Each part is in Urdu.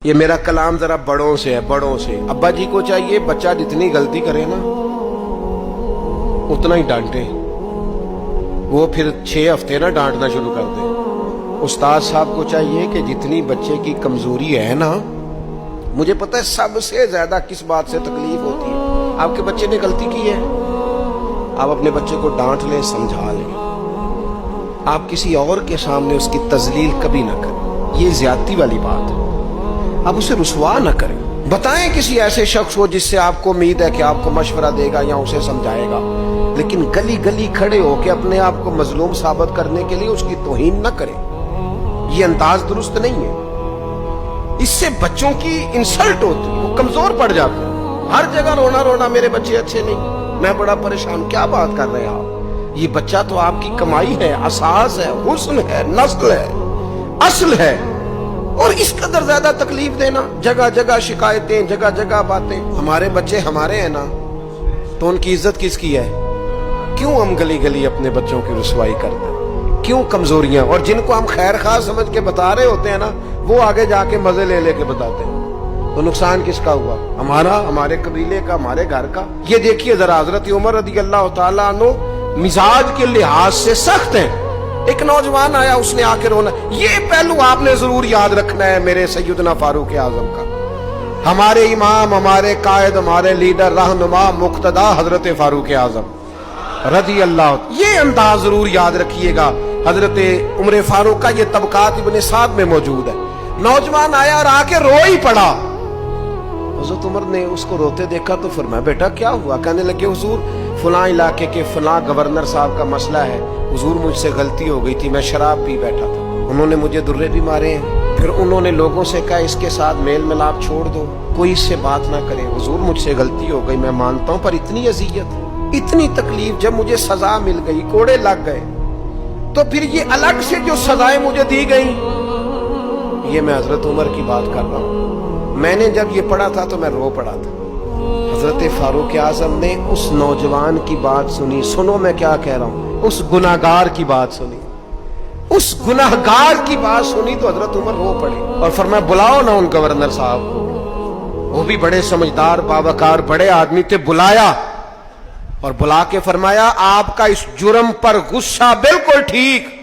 یہ میرا کلام ذرا بڑوں سے ہے، بڑوں سے۔ ابا جی کو چاہیے بچہ جتنی غلطی کرے نا اتنا ہی ڈانٹے، وہ پھر 6 ہفتے نہ ڈانٹنا شروع کر دے۔ استاد صاحب کو چاہیے کہ جتنی بچے کی کمزوری ہے نا، مجھے پتہ ہے سب سے زیادہ کس بات سے تکلیف ہوتی ہے۔ آپ کے بچے نے غلطی کی ہے، آپ اپنے بچے کو ڈانٹ لیں، سمجھا لیں، آپ کسی اور کے سامنے اس کی تذلیل کبھی نہ کریں، یہ زیادتی والی بات ہے۔ آپ اسے رسوا نہ کریں، بتائیں کسی ایسے شخص کو جس سے آپ کو امید ہے کہ آپ کو مشورہ دے گا یا اسے سمجھائے گا، لیکن گلی گلی کھڑے ہو کے اپنے آپ کو مظلوم ثابت کرنے کے لیے اس کی توہین نہ کریں، یہ انداز درست نہیں ہے۔ اس سے بچوں کی انسلٹ ہوتی ہے، وہ کمزور پڑ جاتے ہیں۔ ہر جگہ رونا رونا میرے بچے اچھے نہیں، میں بڑا پریشان، کیا بات کر رہے ہیں آپ؟ یہ بچہ تو آپ کی کمائی ہے، اساس ہے، حسن ہے، نسل ہے، اصل ہے، اور اس قدر زیادہ تکلیف دینا، جگہ جگہ شکایتیں، جگہ جگہ باتیں۔ ہمارے بچے ہمارے ہیں نا، تو ان کی عزت کس کی ہے؟ کیوں ہم گلی گلی اپنے بچوں کی رسوائی کرتے ہیں؟ کیوں کمزوریاں؟ اور جن کو ہم خیر خواہ سمجھ کے بتا رہے ہوتے ہیں نا، وہ آگے جا کے مزے لے لے کے بتاتے ہیں۔ تو نقصان کس کا ہوا؟ ہمارا، ہمارے قبیلے کا، ہمارے گھر کا۔ یہ دیکھیے ذرا، حضرت عمر رضی اللہ تعالیٰ عنہ مزاج کے لحاظ سے سخت ہیں۔ ایک نوجوان آیا، اس نے آ کے رونا۔ یہ پہلو آپ نے ضرور یاد رکھنا ہے میرے سیدنا فاروق اعظم کا، ہمارے امام، ہمارے قائد، ہمارے لیڈر، رہنما، مقتدا حضرت فاروق اعظم رضی اللہ، یہ انداز ضرور یاد رکھیے گا۔ حضرت عمر فاروق کا یہ طبقات ابن سعد میں موجود ہے۔ نوجوان آیا اور آ کے رو ہی پڑا۔ حضرت عمر نے اس کو روتے دیکھا تو فرمایا، بیٹا کیا ہوا؟ کہنے لگے، حضور فلاں علاقے کے فلاں گورنر صاحب کا مسئلہ ہے، حضور مجھ سے غلطی ہو گئی تھی، میں شراب پی بیٹھا تھا، انہوں نے مجھے درے بھی مارے ہیں، پھر انہوں نے لوگوں سے کہا اس کے ساتھ میل ملاپ چھوڑ دو، کوئی اس سے بات نہ کرے، حضور مجھ سے غلطی ہو گئی، میں مانتا ہوں، پر اتنی اذیت، اتنی تکلیف، جب مجھے سزا مل گئی، کوڑے لگ گئے، تو پھر یہ الگ سے جو سزائیں مجھے دی گئیں، یہ میں حضرت عمر کی بات کر رہا ہوں۔ میں نے جب یہ پڑھا تھا تو میں رو پڑا تھا۔ حضرت فاروق اعظم نے اس نوجوان کی بات سنی، سنو میں کیا کہہ رہا ہوں، اس گناہگار کی بات سنی، اس گناہگار کی بات سنی تو حضرت عمر رو پڑے اور فرمایا، بلاؤ نا ان گورنر صاحب کو، وہ بھی بڑے سمجھدار، باوقار، بڑے آدمی تھے۔ بلایا اور بلا کے فرمایا، آپ کا اس جرم پر غصہ بالکل ٹھیک،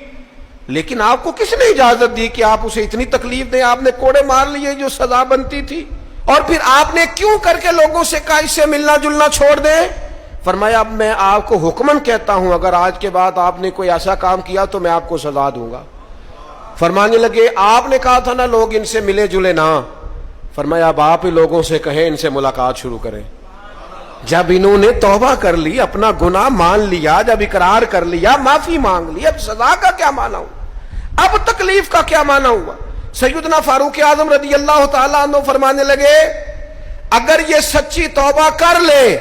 لیکن آپ کو کس نے اجازت دی کہ آپ اسے اتنی تکلیف دیں؟ آپ نے کوڑے مار لیے جو سزا بنتی تھی، اور پھر آپ نے کیوں کر کے لوگوں سے کہا اس سے ملنا جلنا چھوڑ دیں؟ فرمایا، اب میں آپ کو حکمن کہتا ہوں، اگر آج کے بعد آپ نے کوئی ایسا کام کیا تو میں آپ کو سزا دوں گا۔ فرمانے لگے، آپ نے کہا تھا نا لوگ ان سے ملے جلے نہ، فرمایا اب آپ ہی لوگوں سے کہیں ان سے ملاقات شروع کریں۔ جب انہوں نے توبہ کر لی، اپنا گناہ مان لیا، جب اقرار کر لیا، معافی مانگ لی، اب سزا کا کیا معنی ہوا؟ اب تکلیف کا کیا معنی ہوا؟ سیدنا فاروق اعظم رضی اللہ تعالیٰ عنہ فرمانے لگے، اگر یہ سچی توبہ کر لے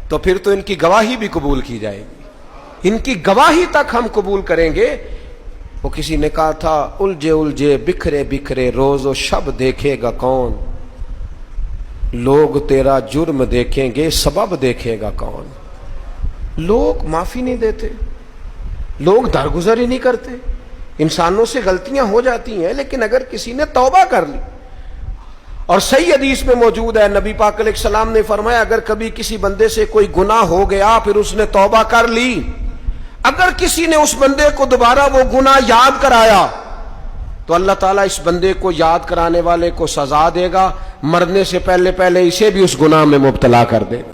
تو پھر تو ان کی گواہی بھی قبول کی جائے گی، ان کی گواہی تک ہم قبول کریں گے۔ وہ کسی نے کہا تھا، الجھے الجھے بکھرے بکھرے روز و شب دیکھے گا کون، لوگ تیرا جرم دیکھیں گے سبب دیکھے گا کون۔ لوگ معافی نہیں دیتے، لوگ درگزر ہی نہیں کرتے، انسانوں سے غلطیاں ہو جاتی ہیں، لیکن اگر کسی نے توبہ کر لی، اور صحیح حدیث میں موجود ہے، نبی پاک علیہ السلام نے فرمایا، اگر کبھی کسی بندے سے کوئی گناہ ہو گیا پھر اس نے توبہ کر لی، اگر کسی نے اس بندے کو دوبارہ وہ گناہ یاد کرایا تو اللہ تعالیٰ اس بندے کو یاد کرانے والے کو سزا دے گا، مرنے سے پہلے اسے بھی اس گناہ میں مبتلا کر دے گا۔